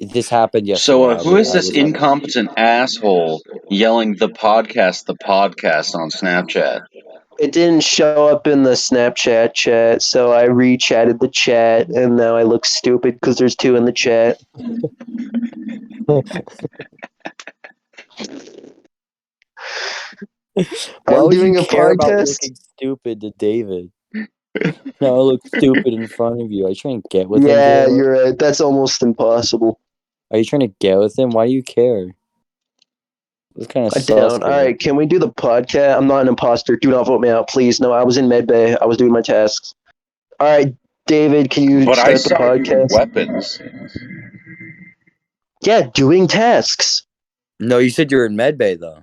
This happened So, yesterday. who is I this was on. incompetent asshole yelling the podcast on Snapchat? It didn't show up in the Snapchat chat, so I re-chatted the chat, and now I look stupid because there's two in the chat. Why I'm would you doing a care about podcast. looking stupid to David? No, I look stupid in front of you. Are you trying to get with him, Yeah, David? you're right. That's almost impossible. Are you trying to get with him? Why do you care? It's kind of I sus. don't. All right, can we do the podcast? I'm not an imposter. Do not vote me out, please. No, I was in medbay. I was doing my tasks. All right, David, can you But I start the saw you podcast? weapons. Yeah, doing tasks. No, you said you were in medbay though.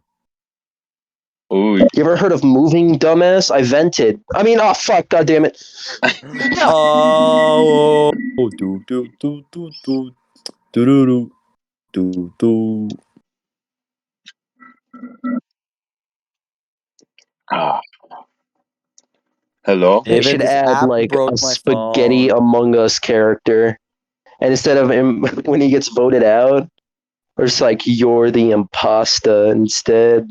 Ooh. You ever heard of moving, dumbass? I vented. I mean, oh fuck, god damn it. Oh, do do do do do do do do. Ah. Hello? They David, should this add app like broke a my spaghetti phone. Among Us character. And instead of him, when he gets voted out, or just like, you're the imposter instead.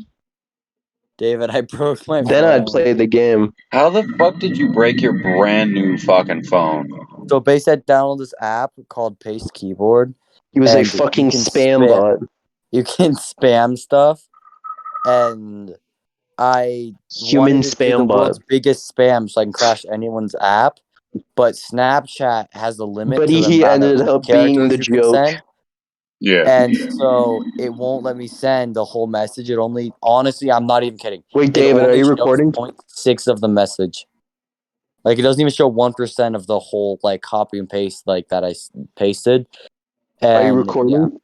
David, I broke my Then phone. I'd play the game. How the fuck did you break your brand new fucking phone? So basically, I downloaded this app called Paste Keyboard. He was a And fucking you can spam bot. You can spam stuff, and I Human wanted to do the spam bot. world's biggest spam so I can crash anyone's app. But Snapchat has a limit But to the he amount ended of up being characters the you can joke. send. Yeah. And so it won't let me send the whole message. It only, honestly, I'm not even kidding. Wait, It David, are only you shows recording? 0.6 of the message. Like, it doesn't even show 1% of the whole, like, copy and paste, like, that I pasted. And, Are you recording?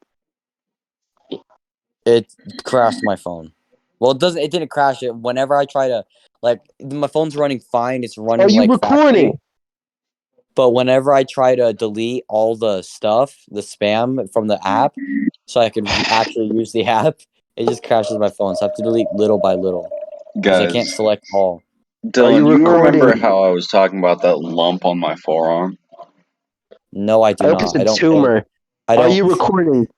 Yeah, it crashed my phone. Well, it didn't crash it. Whenever I try to, like, my phone's running fine. It's running Are you like recording? factory. But whenever I try to delete all the stuff, the spam from the app, so I can actually use the app, it just crashes my phone. So I have to delete little by little because I can't Guys, select all. Dylan, you you recording? remember how I was talking about that lump on my forearm? No, I do I hope it's not. a I don't. tumor. I don't. Are you recording?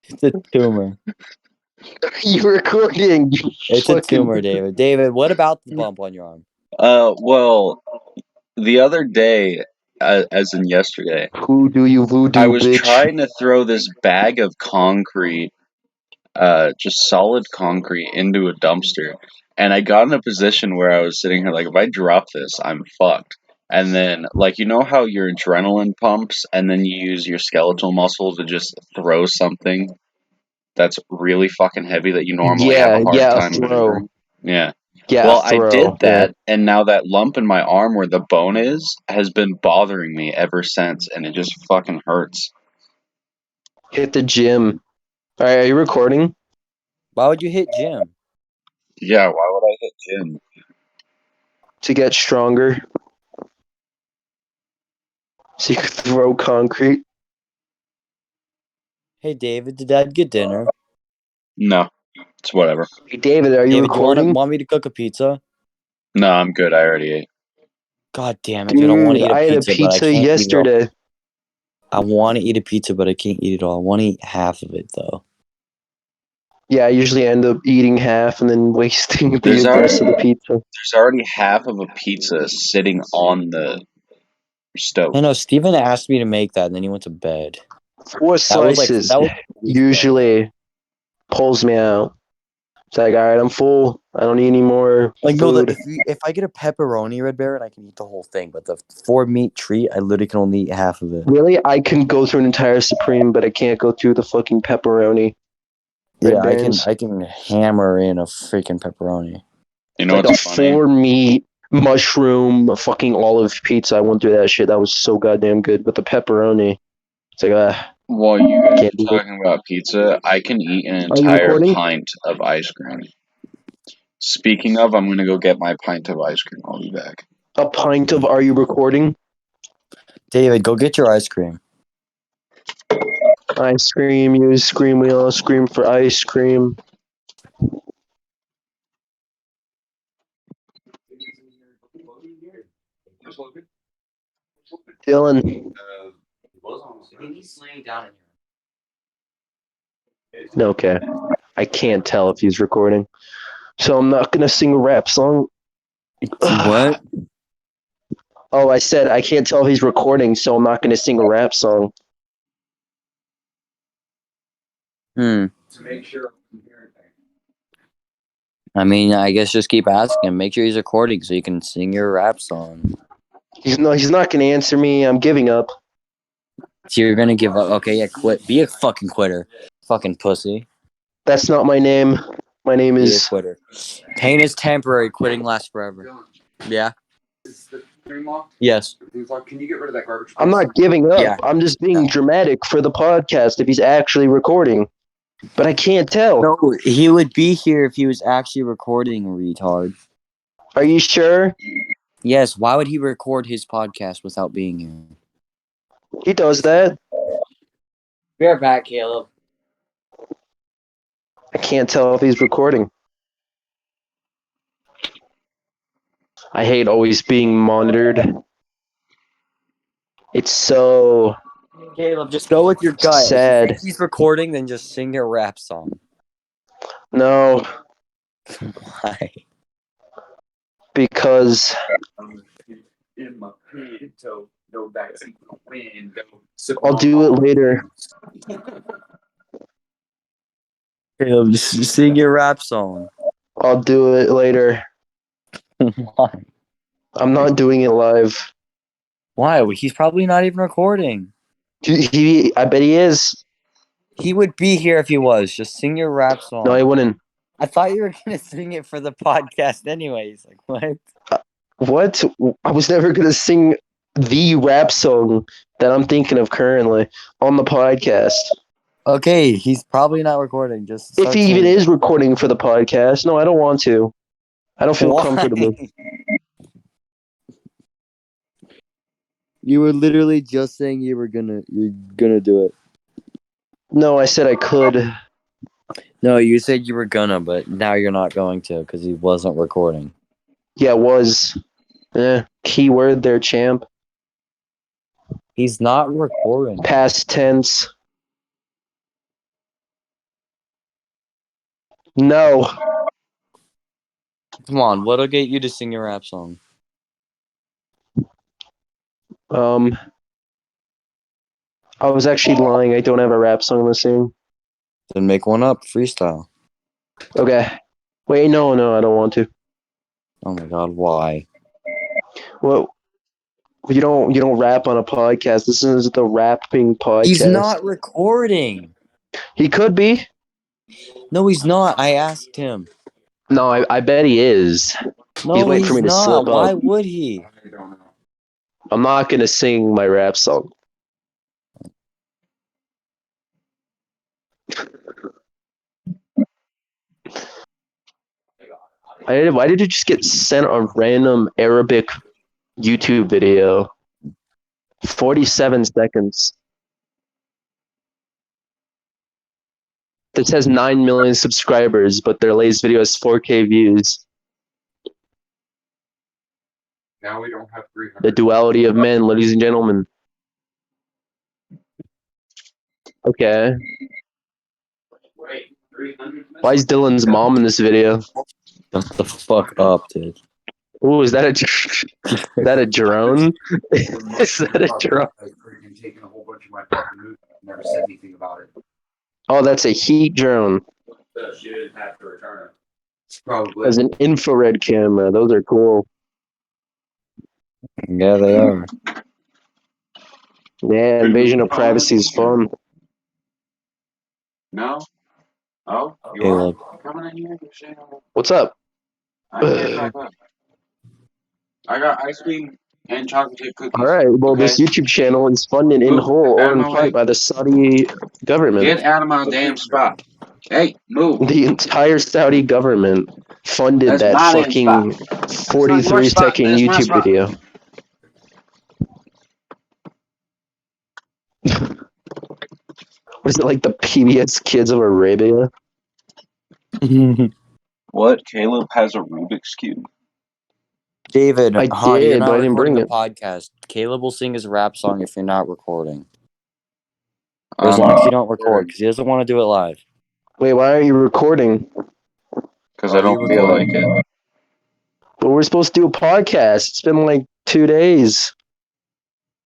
It's a tumor. Are you recording? You It's a fucking- tumor, David. David, what about the bump on your arm? Well, the other day, as in yesterday, Who do you voodoo, I was bitch? trying to throw this bag of concrete, just solid concrete, into a dumpster, and I got in a position where I was sitting here like, if I drop this, I'm fucked. And then, like, you know how your adrenaline pumps, and then you use your skeletal muscle to just throw something that's really fucking heavy that you normally have a hard time throw. maneuvering? Yeah. Yeah, Well, I throw. did that, and now that lump in my arm where the bone is has been bothering me ever since, and it just fucking hurts. Hit the gym. Alright, are you recording? Why would you hit Jim? Yeah, why would I hit Jim? To get stronger. So you could throw concrete. Hey, David, did Dad get dinner? No, it's whatever. Hey, David, are you David, recording? want me to cook a pizza? No, I'm good. I already ate. God damn it, dude! I want to eat a I ate a pizza, but I pizza can't eat it all. yesterday. I want to eat a pizza, but I can't eat it all. I want to eat half of it, though. Yeah, I usually end up eating half and then wasting the There's rest of the pizza. There's already half of a pizza sitting on the stove. I know Steven asked me to make that, and then he went to bed. 4 slices that was usually pulls me out. It's like, all right, I'm full. I don't need any more like no. food. If I get a pepperoni Red Baron, I can eat the whole thing. But the 4-meat treat, I literally can only eat half of it. Really, I can go through an entire Supreme, but I can't go through the fucking pepperoni. Yeah, Red Barons. I can hammer in a freaking pepperoni. You know Like what's a funny? 4-meat mushroom fucking olive pizza. I went through that shit. That was so goddamn good. But the pepperoni, it's like, While you guys can't are do it. talking about pizza, I can eat an Are you entire recording? pint of ice cream. Speaking of, I'm gonna go get my pint of ice cream. I'll be back. A pint of Are You Recording? David, go get your ice cream. Ice cream, you scream, we all scream for ice cream. Dylan. He's laying down in Okay. I can't tell if he's recording. So I'm not gonna sing a rap song. here. What? Oh, I said I can't tell if he's recording, so I'm not gonna sing a rap song. To make sure. I mean, I guess just keep asking him. Make sure he's recording so you can sing your rap song. He's not gonna answer me. I'm giving up. So you're gonna give up? Okay, yeah, quit. Be a fucking quitter. Fucking pussy. That's not my name. My name Be a is quitter. Pain is temporary. Quitting lasts forever. Yeah. Yes. Can you get rid of that garbage? I'm not giving up. Yeah. I'm just being dramatic for the podcast if he's actually recording. But I can't tell. No, he would be here if he was actually recording, retard. Are you sure? Yes, why would he record his podcast without being here? He does that. Be right back, Caleb. I can't tell if he's recording. I hate always being monitored. It's so Caleb, just go with your gut. sad. If he's recording, then just sing your rap song. No, Why? because In my pinto, no backseat window. I'll do it later. Caleb, just sing your rap song. I'll do it later. Why? I'm not doing it live. Why? He's probably not even recording. I bet he is. He would be here if he was. Just sing your rap song. No, he wouldn't. I thought you were gonna sing it for the podcast, anyways. Like what? What? I was never gonna sing the rap song that I'm thinking of currently on the podcast. Okay, he's probably not recording. Just If start he even singing. is recording for the podcast, no, I don't want to. I don't feel Why? comfortable. You were literally just saying you're gonna do it. No, I said I could. No, you said you were gonna, but now you're not going to because he wasn't recording. Yeah, was. Keyword there, champ. He's not recording. Past tense. No. Come on, what'll get you to sing your rap song? I was actually lying. I don't have a rap song to sing. Then make one up, freestyle. Okay. Wait, no, I don't want to. Oh my god, why? Well, you don't rap on a podcast. This is the rapping podcast. He's not recording. He could be. No, he's not. I asked him. No, I bet he is. No, He's waiting for me to not. slip up. Why would he? I don't know. I'm not gonna sing my rap song. Why did you just get sent a random Arabic YouTube video? 47 seconds. This has 9 million subscribers, but their latest video has 4K views. Now we don't have 300. The duality of men, ladies and gentlemen. Okay. Wait, 300? Why is Dylan's mom in this video? Shut the fuck up, dude. Ooh, is that a drone? Is that a drone? I've freaking taken a whole bunch of my fucking movies. Never said anything about it. Oh, that's a heat drone. So she didn't have to return it. Probably. As an infrared camera. Those are cool. Yeah, they are. Yeah, invasion of privacy is fun. No? Oh, you Caleb. are coming in here? What's up? I can't talk up. I got ice cream and chocolate chip cookies. All right. Well, this YouTube channel is funded in Move. whole Out or of in my part way. by the Saudi government. Get out of my damn spot. Hey, move. The entire Saudi government funded That's that my damn fucking spot. 43 spot. second That's my YouTube spot. video. Was it like the PBS Kids of Arabia? What? Caleb has a Rubik's Cube? David, I you're did, not but I didn't recording bring the it. podcast. Caleb will sing his rap song if you're not recording. Or as long as you don't record, because he doesn't want to do it live. Wait, why aren't you recording? Because Are I don't you feel recording? like it. But we're supposed to do a podcast. It's been like 2 days.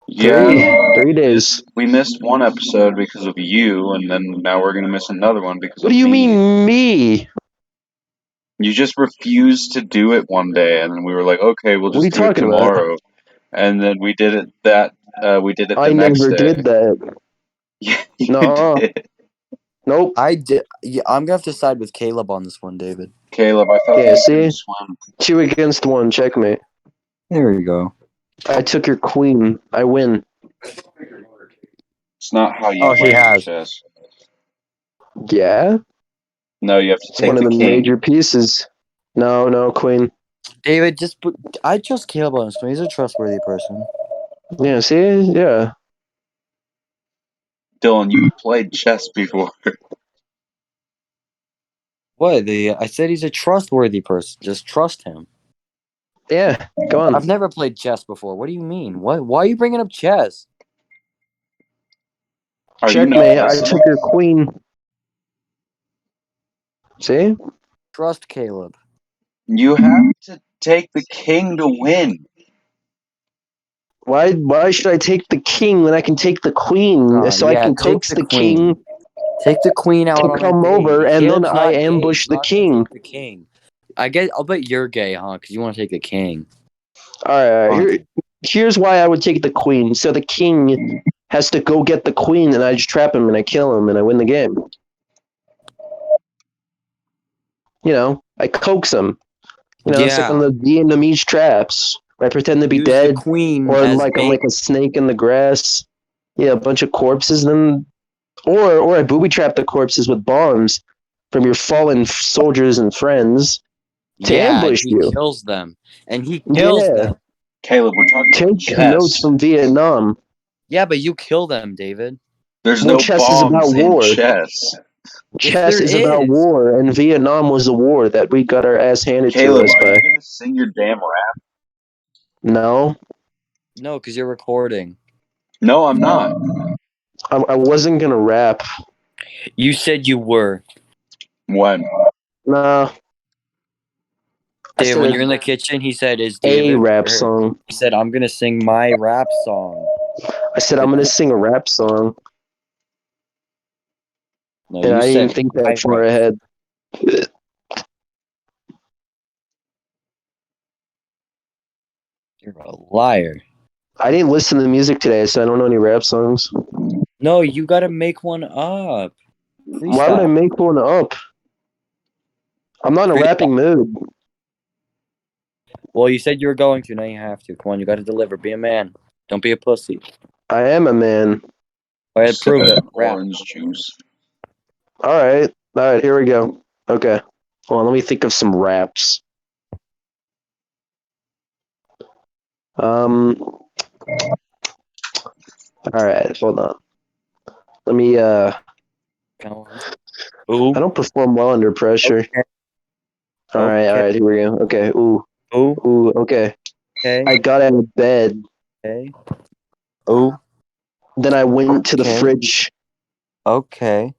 Yeah, 3 days. we missed one episode because of you, and then now we're gonna miss another one because What of do you me. mean, me? You just refused to do it one day, and then we were like, okay, we'll What are you just do it talking about? tomorrow. And then we did it we did it I the next never day. did that. Yeah, you Nuh-uh. did. Nope. I did. Yeah, I'm gonna have to side with Caleb on this one, David. Caleb, I thought Yeah, you see? couldn't swim. 2 against 1, checkmate. There we go. I took your queen. I win. It's not how you Oh, he win has. chess. Yeah? No, you have to It's take one of the the king. major pieces. No, queen. David, I trust Caleb on this one. He's a trustworthy person. Yeah, see? Yeah. Dylan, you played chess before. What? I said he's a trustworthy person. Just trust him. Yeah, go on. I've never played chess before. What do you mean? What? Why are you bringing up chess? Are you not Checkmate, I chessing? took your queen. See? Trust Caleb. You have to take the king to win. Why should I take the king when I can take the queen so I Yeah, can take coax the the queen. king Take the queen out to on come a date. over and then Caleb's I not gay. ambush He's the not gonna king? take the king. I'll bet you're gay, huh? Because you want to take the king. Alright, here's why I would take the queen. So the king has to go get the queen and I just trap him and I kill him and I win the game. You know, I coax him. You know, it's like one of the Vietnamese traps. I pretend to be Use dead, the queen or as like I'm bait. like a snake in the grass. Yeah, a bunch of corpses. Then, or I booby trap the corpses with bombs from your fallen soldiers and friends to ambush he you. kills them, and he kills Yeah, them. Caleb, we're talking about take notes chess. from Vietnam. Yeah, but you kill them, David. There's Well, no chess is about bombs in war. chess. Chess there is about is. war, and Vietnam was a war that we got our ass handed to Caleb, us are by. you gonna sing your damn rap? No, No, because you're recording. No, I'm not. I wasn't gonna rap. You said you were. When? Nah, I David, when said you're in the kitchen, he said, "Is a David?" rap song. He said, "I'm gonna sing my rap song." I said I'm gonna sing a rap song, No, and you I didn't said even think my that far rap. ahead. You're a liar. I didn't listen to the music today, so I don't know any rap songs. No, you gotta make one up. Why would I Freestyle. make one up? I'm not in a Freestyle. rapping mood. Well, you said you were going to. Now you have to. Come on, you gotta deliver. Be a man. Don't be a pussy. I am a man. Go ahead, prove it. Rap. Orange juice. All right, here we go. Okay, hold on. Let me think of some raps. All right, hold on. Let me. Go on. Ooh. I don't perform well under pressure. Okay. All right. Here we go. Okay. Ooh. Ooh. Okay. Okay. I got out of bed. Okay. Ooh. Then I went to the Okay. fridge. Okay.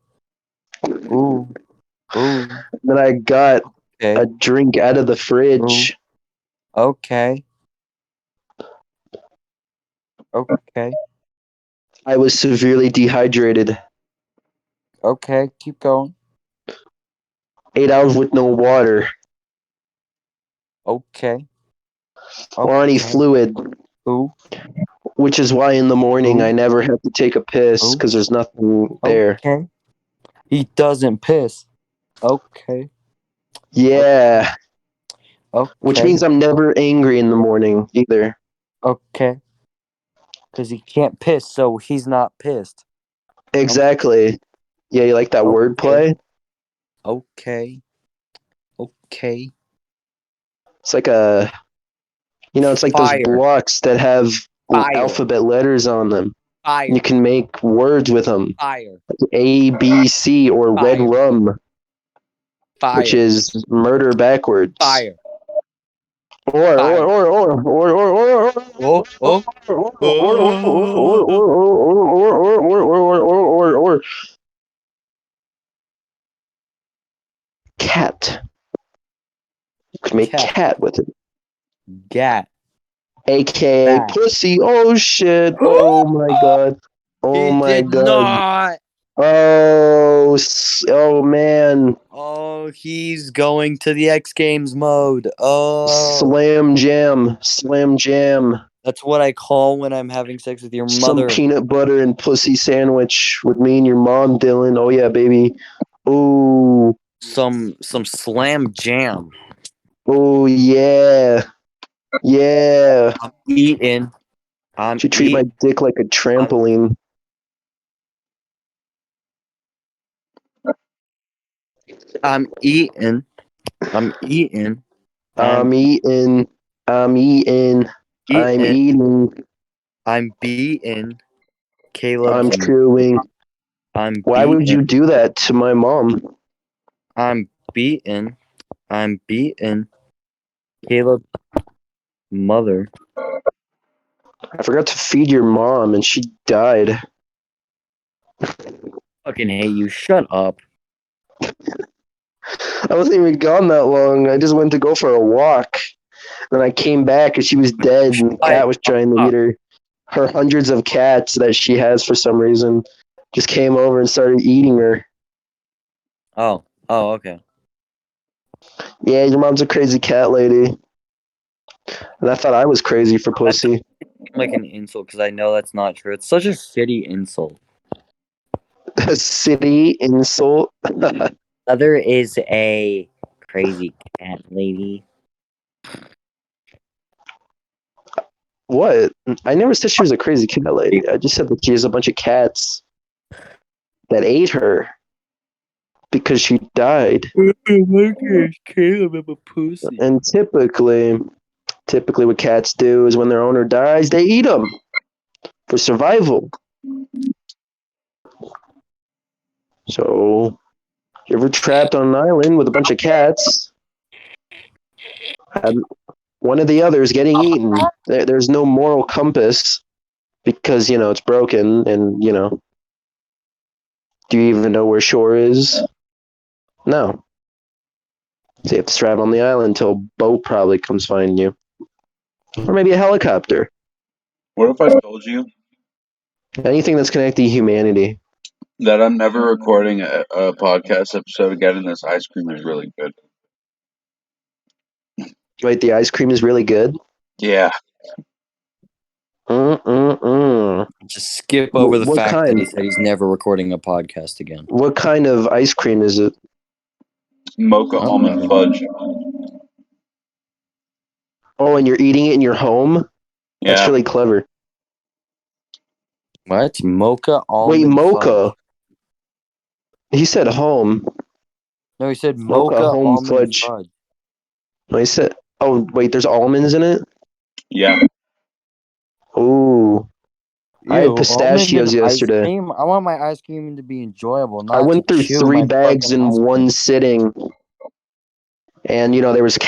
Ooh. Ooh. Then I got Okay. a drink out of the fridge. Okay. Okay. I was severely dehydrated. Okay. Keep going. 8 hours with no water Okay. or any fluid, Ooh. which is why in the morning Ooh. I never have to take a piss Ooh. because there's nothing there. Okay. He doesn't piss. Okay. Yeah, Okay. which means I'm never angry in the morning either. Okay. Because he can't piss, so he's not pissed. Exactly. Yeah, you like that Okay. wordplay? Okay. Okay. It's like it's like Fire. those blocks that have Fire. alphabet letters on them. Fire. You can make words with them. Fire. A, B, C, or red Fire. rum, Fire. which is murder backwards. Fire. Or Fire. Oh. Oh. or cat. You could make Cat. cat with it. Gat. AKA Bat. pussy. Oh shit. Oh my god. Oh He my did god. not. Oh man. Oh, he's going to the X Games mode. Oh, Slam jam. Slam jam. that's what I call when I'm having sex with your Some mother. peanut butter and pussy sandwich with me and your mom, Dylan. Oh yeah, baby. Oh. Some slam jam. Oh yeah. Yeah. I'm eating. I'm Should treat my eating. dick like a trampoline. I'm eating. I'm eating. I'm eating. I'm eating. I'm eating. eating. I'm beating. I'm Caleb's. chewing. I'm Why would you do that to my mom? I'm beaten. I'm beaten. Caleb's mother. I forgot to feed your mom and she died. Fucking hate you. Shut up. I wasn't even gone that long. I just went to go for a walk. Then I came back and she was dead and the cat was trying to eat her. Her hundreds of cats that she has for some reason just came over and started eating her. Oh. Oh, okay. Yeah, your mom's a crazy cat lady. And I thought I was crazy for pussy. Like an insult because I know that's not true. It's such a shitty insult. A city insult. Mother is a crazy cat lady. What? I never said she was a crazy cat lady. I just said that she has a bunch of cats that ate her because she died. Caleb of a pussy. And typically what cats do is when their owner dies, they eat them for survival. So, you're ever trapped on an island with a bunch of cats, and one of the others getting eaten, there's no moral compass because, it's broken and, do you even know where shore is? No. So you have to survive on the island until a boat probably comes find you. Or maybe a helicopter. What if I told you Anything that's connected to humanity. that I'm never recording a podcast episode again and this ice cream is really good? Right, the ice cream is really good. Yeah. Just skip over the What fact that kind? he said he's never recording a podcast again. What kind of ice cream is it? Mocha almond fudge. Oh, and you're eating it in your home? That's Yeah. really clever. What? Mocha almond Wait, mocha. fudge. He said home. No, he said Mocha mocha home almond fudge. fudge. No, he said. Oh, wait, there's almonds in it? Yeah. Ooh. I had Ew, almond pistachios and ice yesterday. cream? I want my ice cream to be enjoyable, I not to went through chew 3 my bags fucking in ice one cream. sitting. And there was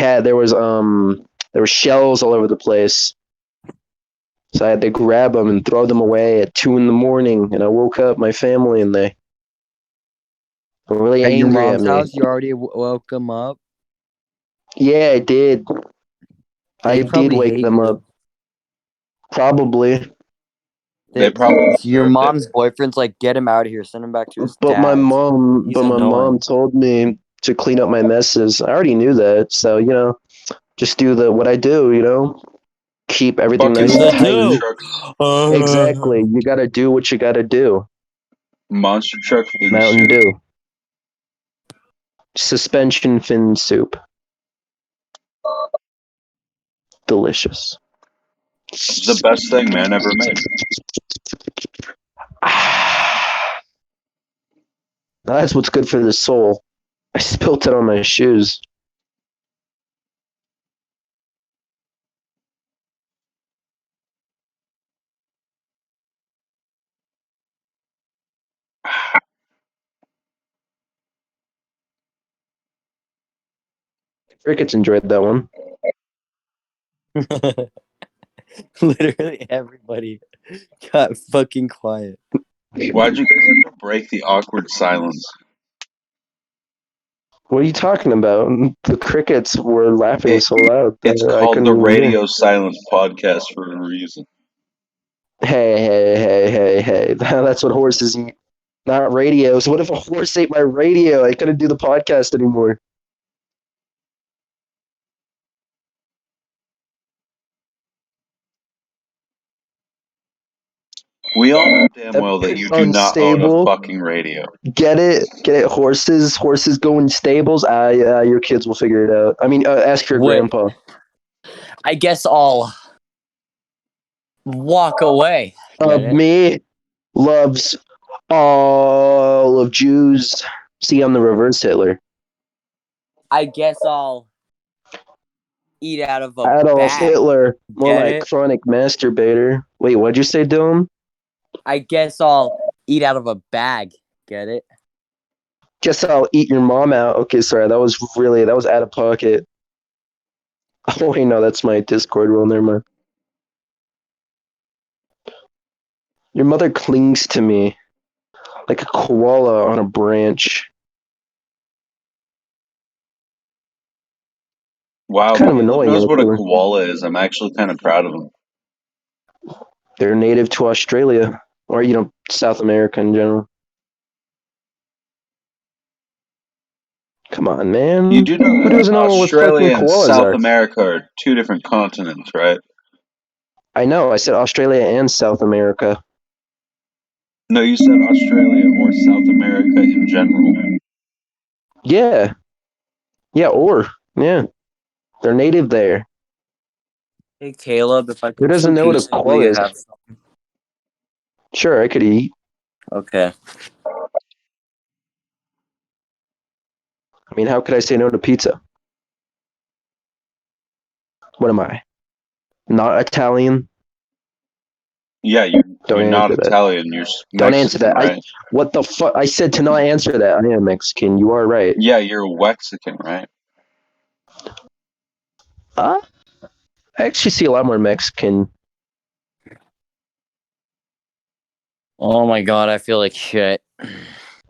shells all over the place. So I had to grab them and throw them away at 2 a.m. And I woke up my family and they were really At your angry at mom's me. house, you already woke them up? Yeah, I did. They I did probably wake hate them you. up. Probably. They probably Your deserved it. mom's boyfriend's like, get him out of here, send him back to his But my dad's. mom He's but my mom annoying. told me to clean up my messes. I already knew that. So, just do what I do, keep everything Fucking nice and monster tidy. truck. Exactly. You gotta do what you gotta do. Monster truck fin Mountain soup. Dew. Suspension fin soup. Delicious. It's the best thing man ever made. That's what's good for the soul. I spilt it on my shoes. Crickets enjoyed that one. Literally everybody got fucking quiet. Why'd you guys have to break the awkward silence? What are you talking about? The crickets were laughing It- so loud It's that I called couldn't the even Radio Silence Podcast for a reason. hear. Hey. That's what horses eat, not radios. What if a horse ate my radio? I couldn't do the podcast anymore. We all know damn That well that bitch you do not own a unstable. fucking radio. Get it? Horses go in stables. Your kids will figure it out. I mean, ask your Wait. grandpa. I guess I'll walk away. Get it? Me loves all of Jews. See, I'm the reverse Hitler. I guess I'll eat out of a Adolf bag. Hitler, more Get like it? chronic masturbator. Wait, what'd you say, Dylan? I guess I'll eat out of a bag. Get it? Guess I'll eat your mom out. Okay, sorry, that was out of pocket. Oh wait, no, that's my Discord rule. Never mind. Your mother clings to me like a koala on a branch. Wow, Kind of Caleb annoying. knows what a Actually. koala is. I'm actually kind of proud of him. They're native to Australia, or South America in general. Come on, man. You do know Who that doesn't know what fucking Australia and koalas South are? America are two different continents, right? I know. I said Australia and South America. No, you said Australia or South America in general. Yeah. Yeah. They're native there. Hey, Caleb, if I Who cook doesn't some know what a pizza, will koala you is? have some? Sure, I could eat. Okay. I mean, how could I say no to pizza? What am I? Not Italian? Yeah, Don't you're not answer that. Italian. You're Don't answer Mexican, that. right? What the fuck? I said to not answer that. I am Mexican. You are right. Yeah, you're Wexican, right? I actually see a lot more Mexican. Oh my god, I feel like shit.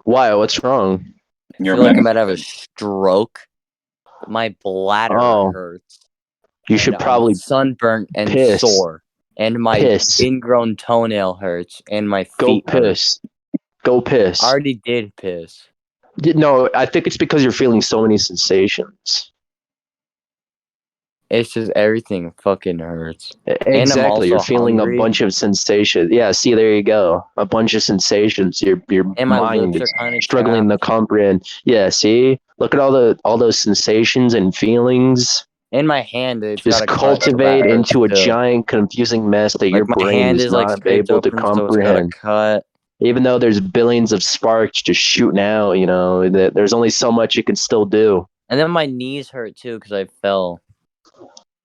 Why? What's wrong? I You're feel like I'm about to have a Mexican. stroke. My bladder Oh, hurts. you And should I'm probably sunburnt and piss. sore. And my Piss. ingrown toenail hurts. And my Go feet hurt. piss. Go piss. I already did piss. No, I think it's because you're feeling so many sensations. It's just everything fucking hurts. Exactly. You're also feeling hungry. a bunch of sensations. Yeah, see, there you go. A bunch of sensations. Your And my mind lips is are kind of struggling to comprehend. Yeah, see? Look at all those sensations and feelings. In my hand, it's Just got a cut, so cultivate that hurts into a too. giant confusing mess that your Like my brain hand is is like not scraped able to open, so it's got a comprehend. cut. Even though there's billions of sparks just shooting out, there's only so much you can still do. And then my knees hurt too because I fell.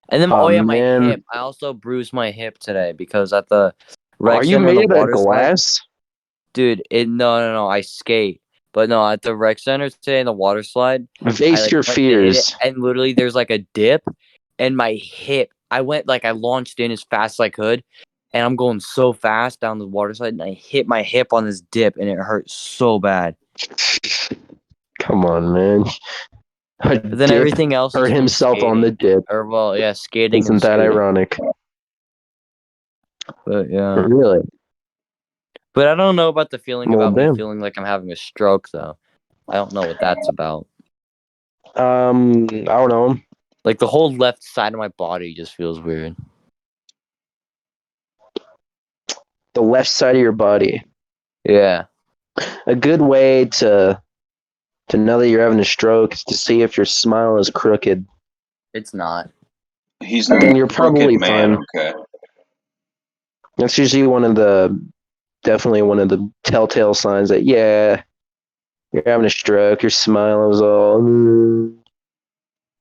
And then, Oh, my man. hip. I also bruised my hip today because at the rec Are you center, the made of water slide. glass? Dude, no, I skate. But no, at the rec center today in the water slide, Face your went to hit it, fears. and literally there's like a dip, and my hip. I launched in as fast as I could, and I'm going so fast down the water slide, and I hit my hip on this dip, and it hurt so bad. Come on, man. But then everything else hurt is from himself on the skating. dip. Skating. Isn't that ironic? But yeah. Really? But I don't know about the feeling Well, about me damn. feeling like I'm having a stroke, though. I don't know what that's about. I don't know. Like the whole left side of my body just feels weird. The left side of your body. Yeah. A good way to know that you're having a stroke is to see if your smile is crooked. It's not. He's not Then you're a crooked probably man, fine. okay? That's usually definitely one of the telltale signs that, yeah, you're having a stroke. Your smile is all.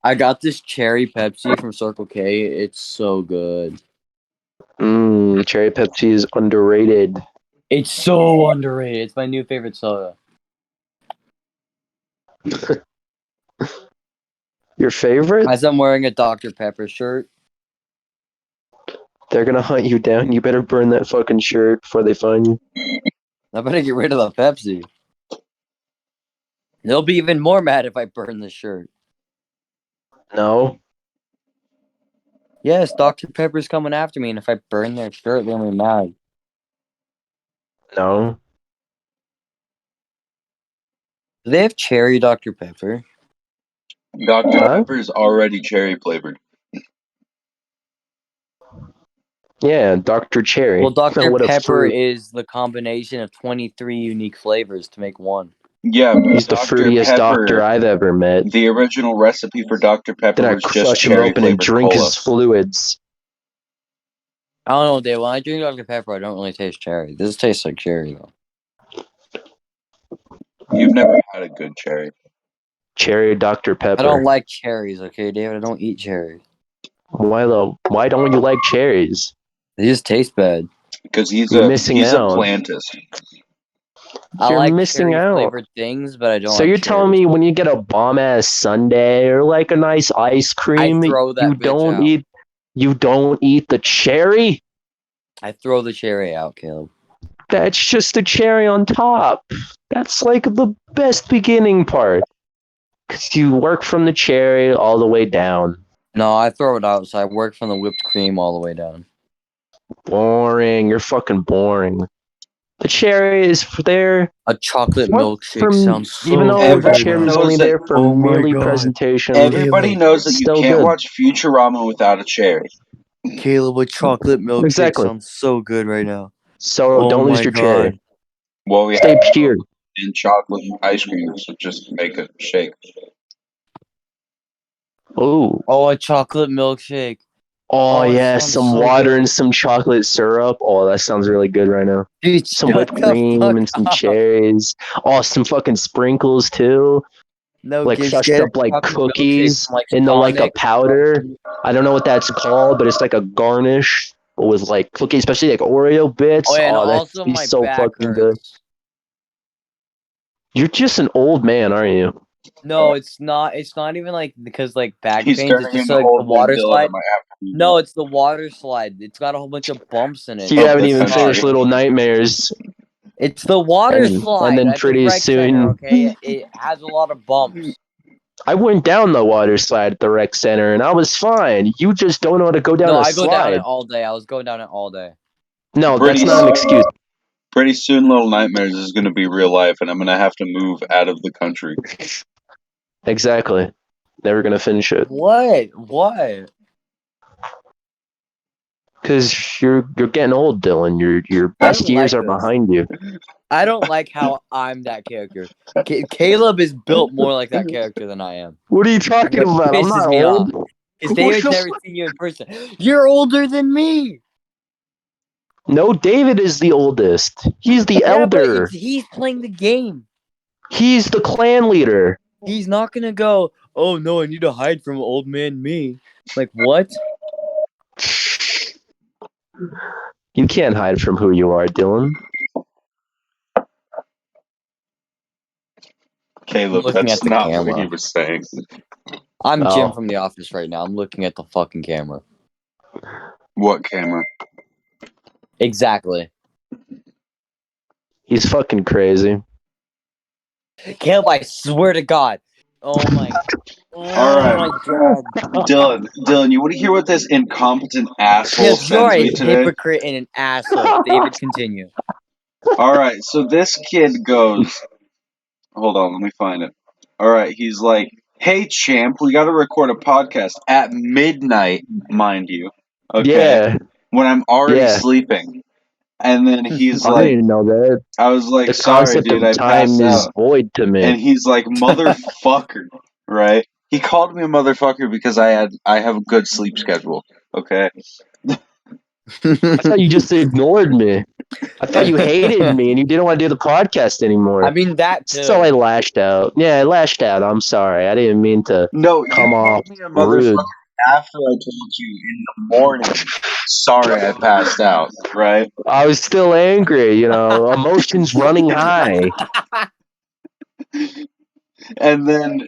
I got this cherry Pepsi from Circle K. It's so good. Cherry Pepsi is underrated. It's so underrated. It's my new favorite soda. Your favorite? As I'm wearing a Dr. Pepper shirt. They're gonna hunt you down. You better burn that fucking shirt before they find you. I better get rid of the Pepsi. They'll be even more mad if I burn the shirt. No. Yes, Dr. Pepper's coming after me, and if I burn their shirt, they'll be mad. No. Do they have cherry Dr. Pepper? Dr. Huh? Pepper's already cherry flavored. Yeah, Dr. Cherry. Well, Dr. What a Pepper fruit. is the combination of 23 unique flavors to make one. Yeah, but He's the Dr. fruitiest doctor Pepper, I've ever met. the original recipe for Dr. Pepper Then I was just crush him cherry open and flavored drink cola. his fluids. I don't know, Dave. When I drink Dr. Pepper, I don't really taste cherry. This tastes like cherry, though. You've never had a good cherry. Cherry Dr. Pepper. I don't like cherries, okay, David? I don't eat cherries. Why though? Why don't you like cherries? They just taste bad. Because he's You're a missing he's out. a plantist. I You're like missing cherry out. flavored things, but I don't So like you're telling cherries. me when you get a bomb ass sundae or like a nice ice cream, throw that you bitch don't out. eat the cherry? I throw the cherry out, Caleb. That's just the cherry on top. That's like the best beginning part. Cause you work from the cherry all the way down. No, I throw it out, so I work from the whipped cream all the way down. Boring. You're fucking boring. The cherry is there. A chocolate What milkshake from- sounds so even though good the right cherry now. was only knows that- there for Oh my merely God. presentation. Everybody knows that you Still can't good. watch Futurama without a cherry. Caleb, a chocolate milkshake Exactly. sounds so good right now. So Oh don't my lose your God. cherry. Well, we Stay have pure. in chocolate ice cream, so just make a shake. Ooh. Oh, a chocolate milkshake. Oh, it yeah, sounds some so water good. and some chocolate syrup. Oh, that sounds really good right now. Dude, Some shut whipped the cream fuck and some up. cherries. Oh, some fucking sprinkles too. No, Like just crushed get a up like chocolate milkshake cookies from, like, in the like a Sonic. powder. I don't know what that's called, but it's like a garnish with like cookies, especially like Oreo bits. Oh, yeah, and that also tastes my so back fucking good. hurts. You're just an old man, aren't you? No, it's not. It's not even like because like back He's pains. turning It's just into like the old man water Dylan. slide. I might have to No, it's the water slide. It's got a whole bunch of bumps in it. You Oh, haven't that's even not finished true. Little Nightmares. It's the water And slide then at the pretty rec center. soon- Okay, it has a lot of bumps. I went down the water slide at the rec center and I was fine. You just don't know how to go down No, a I go down slide. it all day. I was going down it all day. No, Pretty that's not an soon- excuse. Pretty soon, Little Nightmares is going to be real life, and I'm going to have to move out of the country. Exactly. Never gonna finish it. What? What? Because you're getting old, Dylan. Your best don't years like are this. behind you. I don't like how I'm that character. Caleb is built more like that character than I am. What are you talking Which about? I'm pisses not me old. Because What David's the never fuck? seen you in person. You're older than me. No, David is the oldest. He's the Yeah, but elder. he's playing the game. He's the clan leader. He's not gonna go, oh no, I need to hide from old man me. Like, what? You can't hide from who you are, Dylan. Caleb, Looking that's at the not camera. what he was saying. I'm Jim Oh. from The Office right now. I'm looking at the fucking camera. What camera? Exactly. He's fucking crazy. Caleb, I swear to God. Oh my. Oh Alright. my God. Dylan, you want to hear what this incompetent asshole Caleb, you're sends a me today? hypocrite and an asshole. David, continue. Alright, so this kid goes, hold on, let me find it. Alright, he's like, hey champ, we gotta record a podcast at midnight, mind you. Okay. Yeah. When I'm already Yeah. sleeping. And then he's I like, didn't know that. I was like, The sorry concept dude, of I time passed is out. void to me. And he's like, motherfucker, right? He called me a motherfucker because I have a good sleep schedule. Okay. I thought you just ignored me. I thought you hated me and you didn't want to do the podcast anymore. I mean, that too. So I lashed out. Yeah, I lashed out. I'm sorry. I didn't mean to No, come you off called me a rude. motherfucker after I told you in the morning. Sorry, I passed out. Right? I was still angry, emotions running high. And then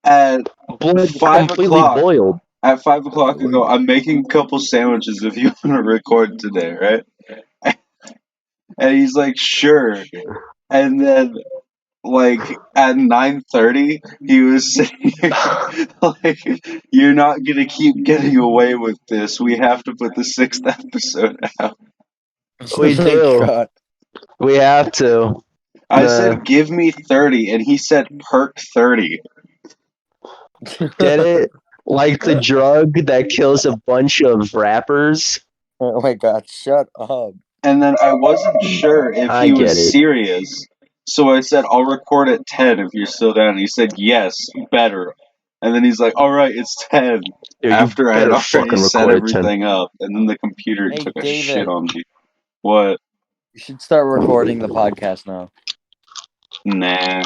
at Blood 5 completely o'clock, boiled. At 5 o'clock, I go, I'm making a couple sandwiches if you want to record today, right? And he's like, sure. And then, like, at 9:30, he was saying, like, you're not going to keep getting away with this. We have to put the 6th episode out. We Thank do. God. We have to. I said, give me 30, and he said, perk 30. Get it? Like the drug that kills a bunch of rappers. Oh my God! Shut up. And then I wasn't sure if I he get was it. serious. So I said, I'll record at 10 if you're still down. And he said, yes, better. And then he's like, all right, it's 10. Dude, you After I had better already fucking set record at 10. everything up. And then the computer Hey, took a David. shit on me. What? You should start recording the podcast now. Nah.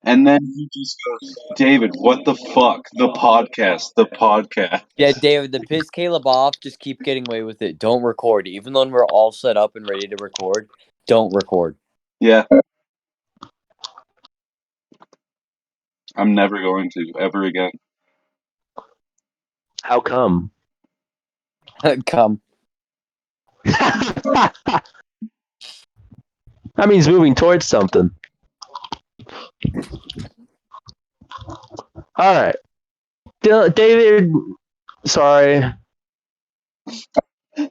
And then he just goes, David, what the fuck? The podcast. The podcast. Yeah, David, the piss Caleb off. Just keep getting away with it. Don't record. Even though we're all set up and ready to record, don't record. Yeah. I'm never going to, ever again. How come? Come. That means moving towards something. All right. David, sorry. Wait,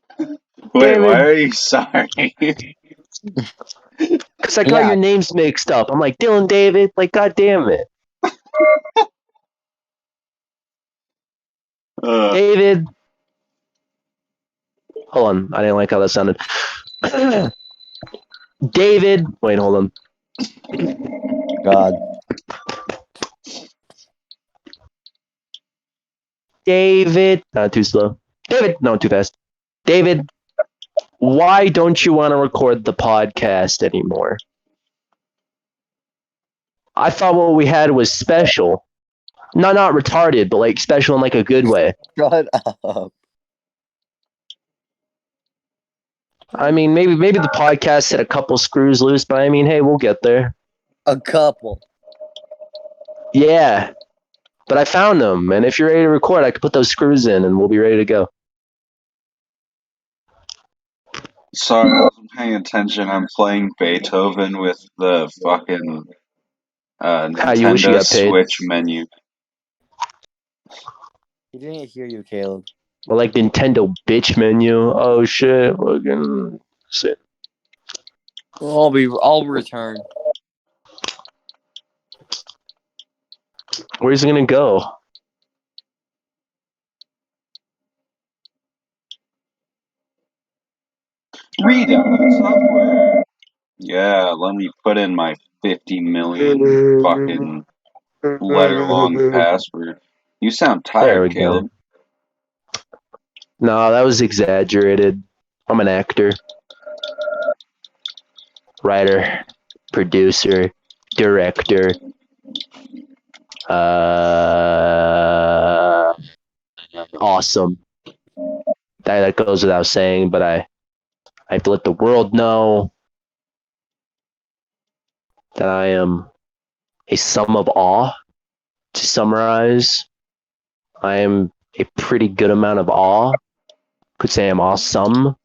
David. why are you sorry? Because I got Yeah. your names mixed up. I'm like, Dylan David. Like, God damn it. David. Hold on. I didn't like how that sounded. David. Wait, hold on. God. David. Not too slow. David. No, too fast. David. Why don't you want to record the podcast anymore? I thought what we had was special. Not retarded, but like special in like a good way. Shut up. I mean, maybe the podcast had a couple screws loose, but I mean, hey, we'll get there. A couple. Yeah. But I found them, and if you're ready to record, I could put those screws in, and we'll be ready to go. Sorry, I wasn't paying attention. I'm playing Beethoven with the fucking You wish you Nintendo got paid. Switch menu. He didn't hear you, Caleb. Or like Nintendo bitch menu. Oh shit, fucking shit. I'll return. Where's it gonna go? Redownload software. Yeah, let me put in my 50 million fucking letter long password. You sound There we tired, Caleb. go. No, that was exaggerated. I'm an actor, writer, producer, director. Awesome. That goes without saying, but I have to let the world know that I am a sum of awe. To summarize, I am a pretty good amount of awe. Could say I'm awesome.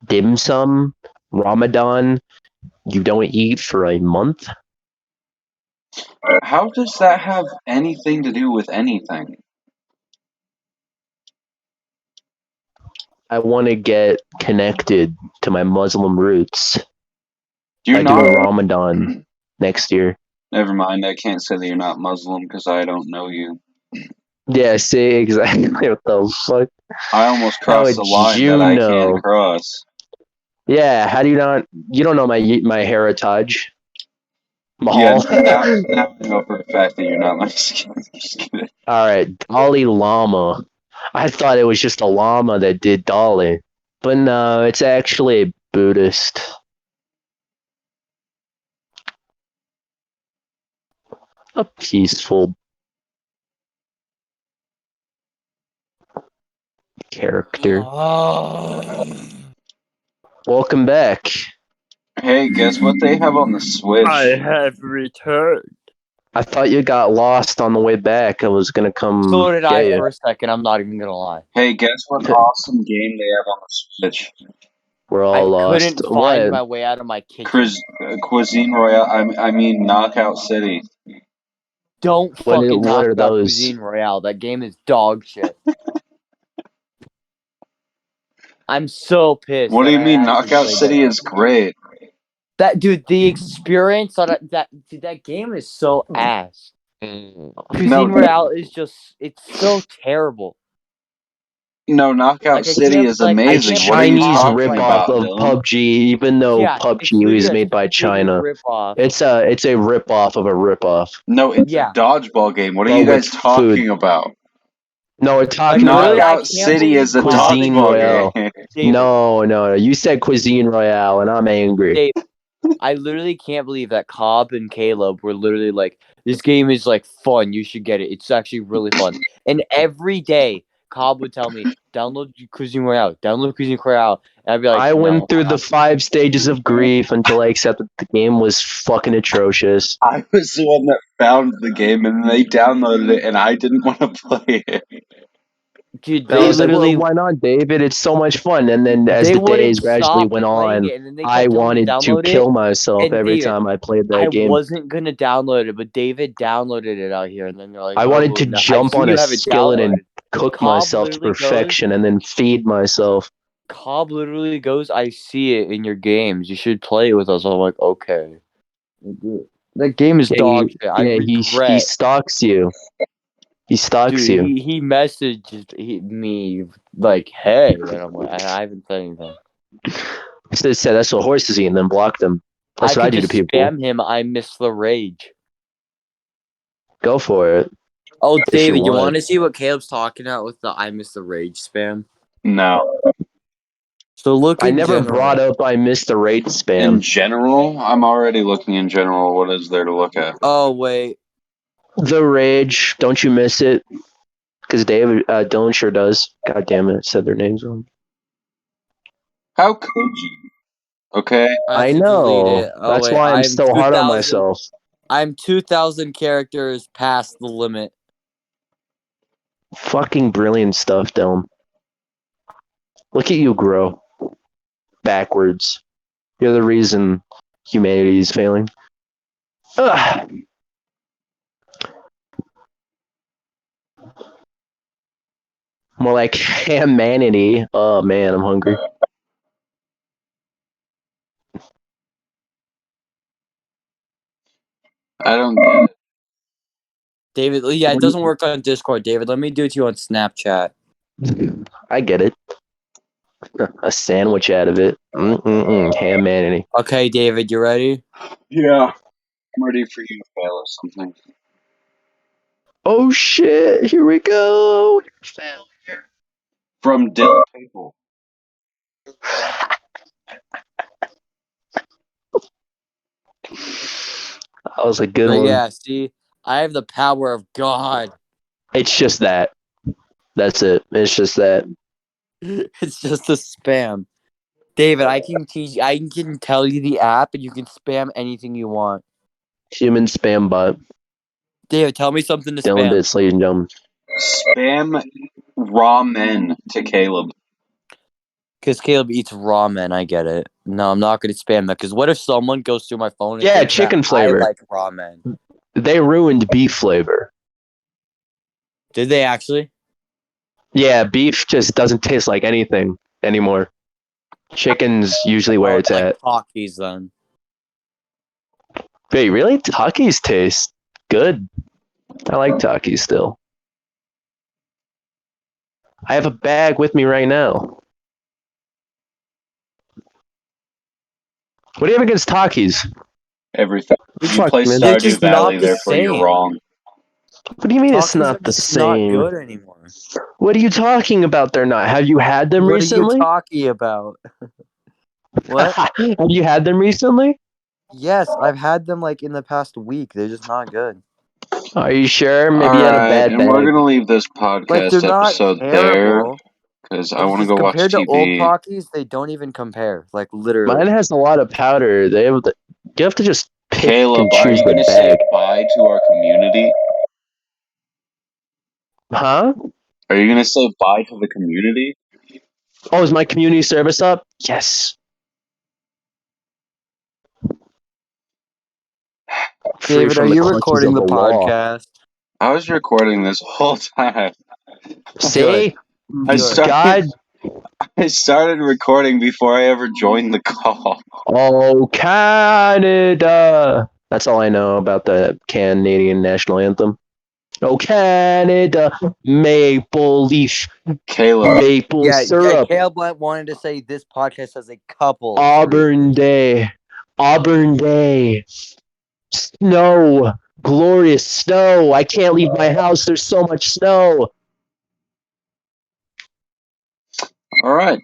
Dim sum, Ramadan, you don't eat for a month. How does that have anything to do with anything? I want to get connected to my Muslim roots You're by not. doing Ramadan next year. Never mind, I can't say that you're not Muslim because I don't know you. Yeah, see, exactly what the fuck. I almost How crossed the would line you that I know? can't cross. Yeah, how do you not? You don't know my heritage. Yeah, Mahal. now I know for a fact that you're not my skin. Just kidding. All right, Dalai Lama. I thought it was just a llama that did Dalai, but no, it's actually a Buddhist. A peaceful character. Welcome back. Hey, guess what they have on the Switch? I have returned. I thought you got lost on the way back. I was gonna come So did get I you. for a second. I'm not even gonna lie. Hey, guess what awesome game they have on the Switch? We're all I lost. couldn't find What? my way out of my kitchen. Cuisine Royale. I mean Knockout City. Don't What fucking knock are about those? Cuisine Royale. That game is dog shit. I'm so pissed. What do that you I mean? actually Knockout played City that. is great. That dude, the experience on that game is so ass. Cuisine Royale is just—it's so terrible. No, Knockout Like I City can't, is like I It's amazing. can't What are you Chinese pause talking right ripoff now. about, of Dylan? PUBG, even though Yeah, PUBG it's was literally made by completely China. ripoff. It's a ripoff of a ripoff. No, it's Yeah. a dodgeball game. What are But you with guys talking about? No, we're Like talking literally, about I Knockout can't City believe is a Cobb and Cuisine dodgeball Royale. game. David, No. You said Cuisine Royale, and I'm angry. Dave, I literally can't believe that Cobb and Caleb were literally like, this game is like fun. You should get it. It's actually really fun. And every day, Cobb would tell me, download Cuisine Royale, download Cuisine Royale. And I'd be like, I no. went through the 5 stages of grief until I accepted the game was fucking atrocious. I was the one that found the game and they downloaded it and I didn't want to play it. Dude, They literally, why not, David? It's so much fun. And then as they the wouldn't days gradually stop went playing on, it, and then they I kept telling me to wanted to download kill it. myself And every David, time I played that I game. wasn't gonna download it, but David downloaded it out here, and then they're like, I "Oh, wanted to no, I jump see on you a have it skillet and downloaded." cook Cobb myself to literally goes. perfection and then feed myself. Cobb literally goes, "I see it in your games. You should play it with us." I'm like, "Okay." That game is dog shit. I He regret. stalks you. He stalks Dude, you. he messaged me like, "Hey," and I'm like, I haven't said anything. Instead said that's what horses eat and then blocked them. That's what I could do to just people. spam him. I miss the rage. Go for it. Oh, If David, you want. want to see what Caleb's talking about with the "I miss the rage" spam? No. So look. I in never general. brought up I missed the rate In spam. general, I'm already looking in general. What is there to look at? Oh wait, The rage, don't you miss it? Because David, Dylan sure does. God damn it, said their names wrong. How could you? Okay. I I have to delete know. it. Oh That's wait, why I'm I'm so hard on 2,000. myself. I'm 2,000 characters past the limit. Fucking brilliant stuff, Dylan. Look at you grow. Backwards. You're the reason humanity is failing. Ugh. More like humanity. Oh man, I'm hungry. I don't get it. David, yeah, it doesn't work on Discord, David. Let me do it to you on Snapchat. I get it. A sandwich out of it. Humanity. Okay, David, you ready? Yeah. I'm ready for you to fail or something. Oh shit! Here we go. From Dylan People. That was a good But one. yeah, see, I have the power of God. It's just that. That's it. It's just that. It's just a spam. David, I can teach. I can tell you the app, and you can spam anything you want. Human spam bot. David, tell me something to Dylan spam. Bits, ladies and gentlemen. Spam ramen to Caleb. Because Caleb eats ramen, I get it. No, I'm not going to spam that. Because what if someone goes through my phone and Yeah, thinks chicken that flavor. I like ramen? They ruined beef flavor. Did they actually? Yeah, beef just doesn't taste like anything anymore. Chicken's usually where it's like at. Takis then. Wait, really? Takis taste good. I like Takis still. I have a bag with me right now. What do you have against Takis? Everything. You Fuck, play man. They're Stardew just Valley, not the therefore you're same. wrong. What do you mean it's Takis are not the just not same? good anymore. What are you talking about? They're not. Have you had them What recently? are you talking about? What? Have you had them recently? Yes, I've had them like in the past week. They're just not good. Are you sure? Maybe you had a Alright, bad and we're bag. gonna leave this Like podcast they're not episode there terrible. because I It's want to just go watch compared to old TV. Takis, they don't even compare. Like literally. Mine has a lot of powder. You have to just pick Caleb, and are choose you the gonna say bag. bye to our community? Huh? Are you gonna say bye to the community? Oh, is my community service up? Yes. Free David, are from the you clutches recording of the the law. podcast? I was recording this whole time. See? I Good. started. God. I started recording before I ever joined the call. Oh, Canada. That's all I know about the Canadian national anthem. Oh, Canada. Maple leaf. Caleb, Maple Yeah, syrup. Caleb wanted to say this podcast has a couple. Auburn Day. Auburn Day. Snow. Glorious snow. I can't leave my house. There's so much snow. all right.